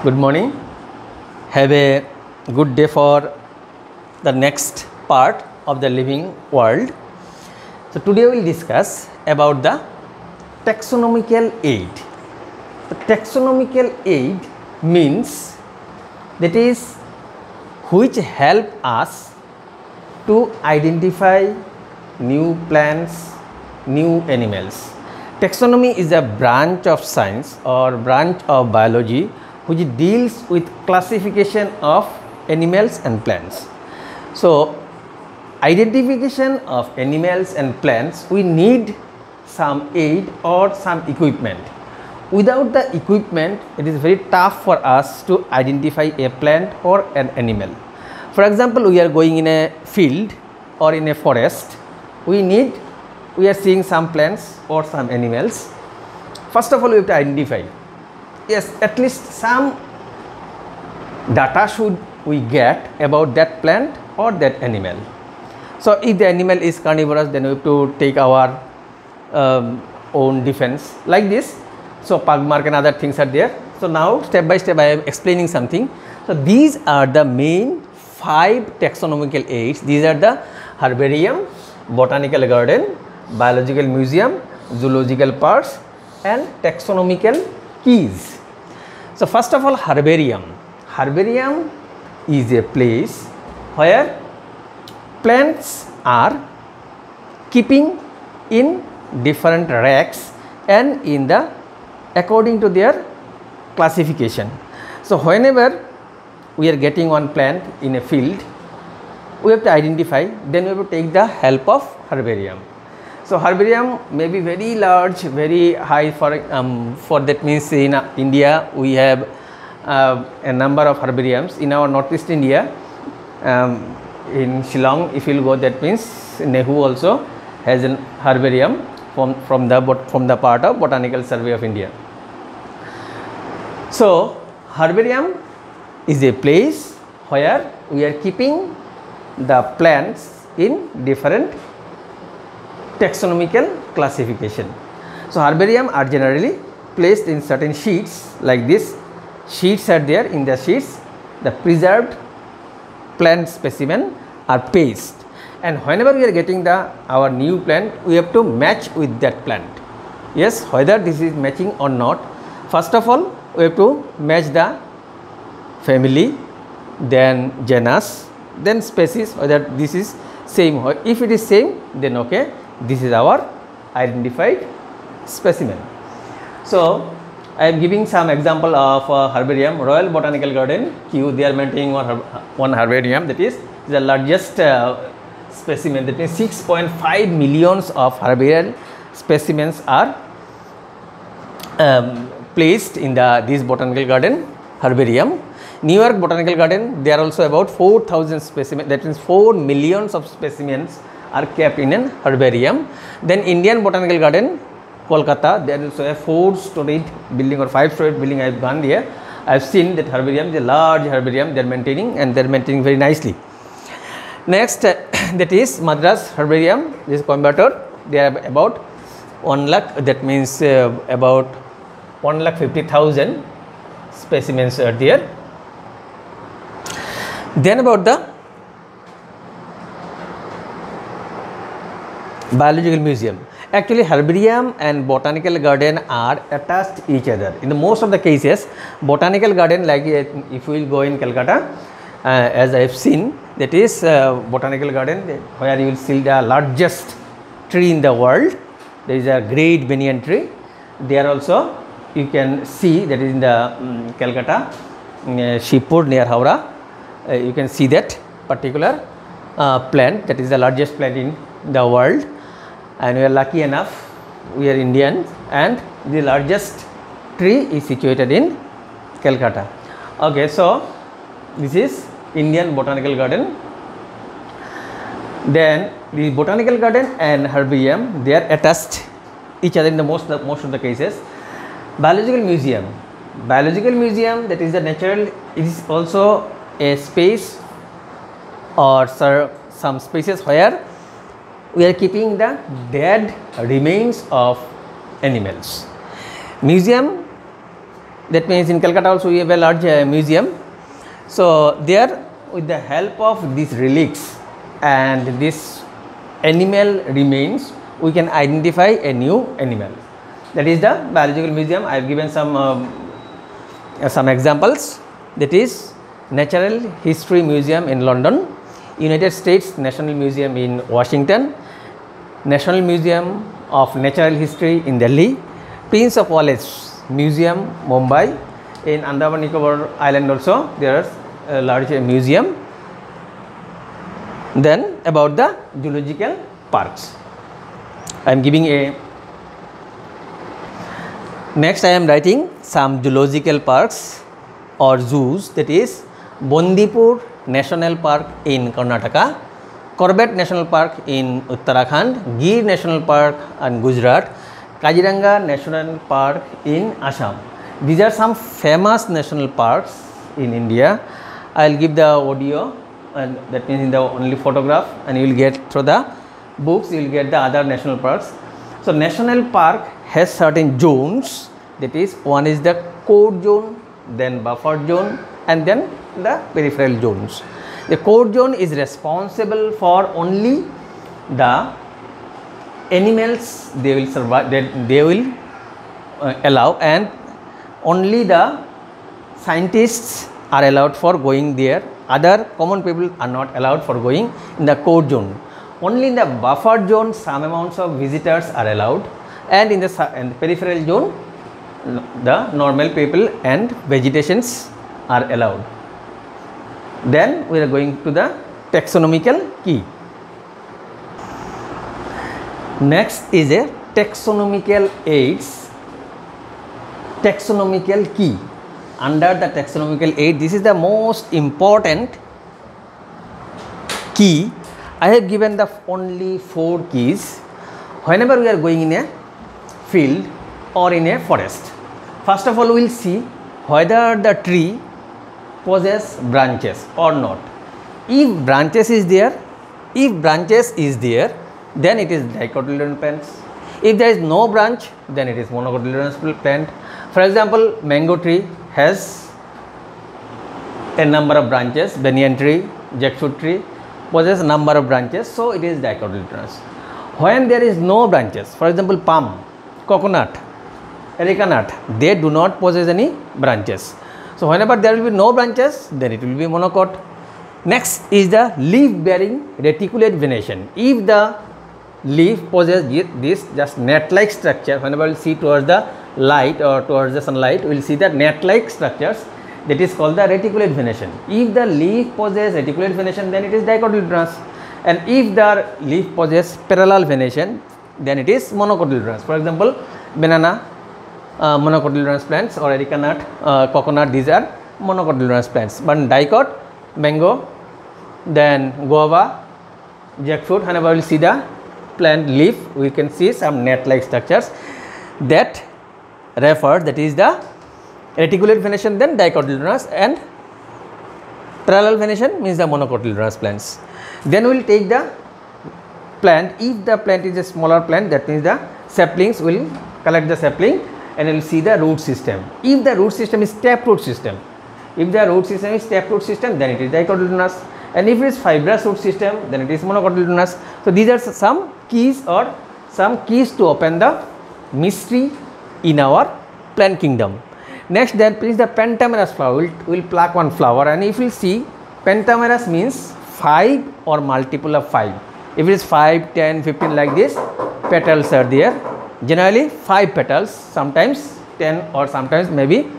Good morning. Have a good day for the next part of the living world. So today we will discuss about the taxonomical aid. The taxonomical aid means that is which help us to identify new plants, new animals. Taxonomy is a branch of science or branch of biology which deals with classification of animals and plants. So, identification of animals and plants, we need some aid or some equipment. Without the equipment, it is very tough for us to identify a plant or an animal. For example, we are going in a field or in a forest, we are seeing some plants or some animals. First of all, we have to identify. Yes, at least some data should we get about that plant or that animal. So if the animal is carnivorous, then we have to take our own defense like this. So pug mark and other things are there. So now step by step I am explaining something. So these are the main 5 taxonomical aids. These are the herbarium, botanical garden, biological museum, zoological parks and taxonomical keys. So first of all, herbarium. Herbarium is a place where plants are keeping in different racks and in the according to their classification. So whenever we are getting one plant in a field, we have to identify, then we have to take the help of herbarium. So herbarium may be very large, very high. For that means in India we have a number of herbariums. In our northeast India, in Shillong, if you go, that means Nehu also has an herbarium from the part of Botanical Survey of India. So herbarium is a place where we are keeping the plants in different taxonomical classification. So herbarium are generally placed in certain sheets like this. Sheets are there. In the sheets, the preserved plant specimen are pasted, and whenever we are getting our new plant, we have to match with that plant. Yes, whether this is matching or not, first of all we have to match the family, then genus, then species, whether this is same. If it is same, then okay, this is our identified specimen. So I am giving some example of herbarium. Royal Botanical Garden, Kew, they are maintaining one herbarium, that is the largest specimen, that means 6.5 millions of herbarium specimens are placed in this botanical garden herbarium. New York Botanical Garden, there are also about 4,000 specimens, that means 4 millions of specimens are kept in an herbarium. Then Indian Botanical Garden, Kolkata, there is also a 4-storied building or 5-storied building. I have gone there. I have seen that herbarium is a large herbarium they are maintaining, and they are maintaining very nicely. Next, that is Madras Herbarium. This is Coimbatore. They are about 1 lakh. That means about 1,50,000 specimens are there. Then about the biological museum. Actually, herbarium and botanical garden are attached to each other. In the most of the cases, botanical garden, like if we will go in Calcutta, as I have seen, that is botanical garden where you will see the largest tree in the world. There is a great banyan tree. There also you can see, that is in the Calcutta, Shibpur near Howrah. You can see that particular plant, that is the largest plant in the world. And we are lucky enough, we are Indians, and the largest tree is situated in Calcutta. Okay, so this is Indian Botanical Garden. Then the botanical garden and herbarium, they are attached each other in the most of the cases. Biological museum. Biological museum, that is the natural, it is also a space or some spaces where we are keeping the dead remains of animals. Museum That means in Calcutta also we have a large museum. So there, with the help of these relics and this animal remains, we can identify a new animal. That is the biological museum. I have given some examples. That is Natural History Museum in London, United States National Museum in Washington, National Museum of Natural History in Delhi, Prince of Wales Museum, Mumbai. In Andaman Nicobar Island also there is a large museum. Then about the zoological parks, I am giving a next I am writing some zoological parks or zoos. That is Bandipur National Park in Karnataka, Corbett National Park in Uttarakhand, Gir National Park in Gujarat, Kaziranga National Park in Assam. These are some famous national parks in India. I will give the audio, and that means in the only photograph, and you will get through the books, you will get the other national parks. So national park has certain zones. That is, one is the core zone, then buffer zone, and then the peripheral zones. The core zone is responsible for only the animals they will survive, they will allow, and only the scientists are allowed for going there. Other common people are not allowed for going in the core zone. Only in the buffer zone some amounts of visitors are allowed, and in the peripheral zone the normal people and vegetations are allowed. Then we are going to the taxonomical key. Next is a taxonomical aids, taxonomical key. Under the taxonomical aid, this is the most important key. I have given the only 4 keys. Whenever we are going in a field or in a forest, first of all we will see whether the tree possesses branches or not. If branches is there, then it is dicotyledonous plant. If there is no branch, then it is monocotyledonous plant. For example, mango tree has a number of branches, banyan tree, jackfruit tree possess a number of branches, so it is dicotyledonous. When there is no branches, for example palm, coconut, areca nut, they do not possess any branches. So whenever there will be no branches, then it will be monocot. Next is the leaf bearing reticulate venation. If the leaf possesses this just net like structure, whenever we see towards the light or towards the sunlight, we will see the net like structures, that is called the reticulate venation. If the leaf possesses reticulate venation, then it is dicotyledonous, and if the leaf possesses parallel venation, then it is monocotyledonous. For example, banana, monocotyledonous plants, or areca nut, coconut, these are monocotyledonous plants. But dicot, mango, then guava, jackfruit, whenever we will see the plant leaf, we can see some net like structures that refer, that is the reticulate venation, then dicotyledonous, and parallel venation means the monocotyledonous plants. Then we will take the plant. If the plant is a smaller plant, that means the saplings, will collect the sapling and we will see the root system. If the root system is taproot system, then it is dicotyledonous, and if it is fibrous root system, then it is monocotyledonous. So these are some keys to open the mystery in our plant kingdom. Next, then please the pentamerous flower. We will pluck one flower, and if you see, pentamerous means 5 or multiple of 5. If it is 5, 10, 15 like this, petals are there. Generally 5 petals, sometimes 10 or sometimes maybe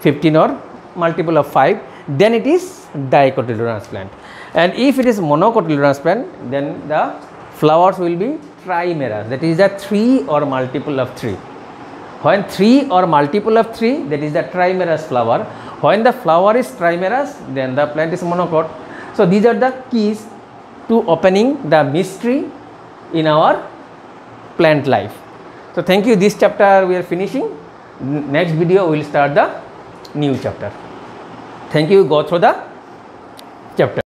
15 or multiple of 5, then it is dicotyledonous plant. And if it is monocotyledonous plant, then the flowers will be trimerous, that is the 3 or multiple of 3. When 3 or multiple of 3, that is the trimerous flower. When the flower is trimerous, then the plant is monocot. So these are the keys to opening the mystery in our plant life. So thank you. This chapter we are finishing. Next video we will start the new chapter. Thank you. Go through the chapter.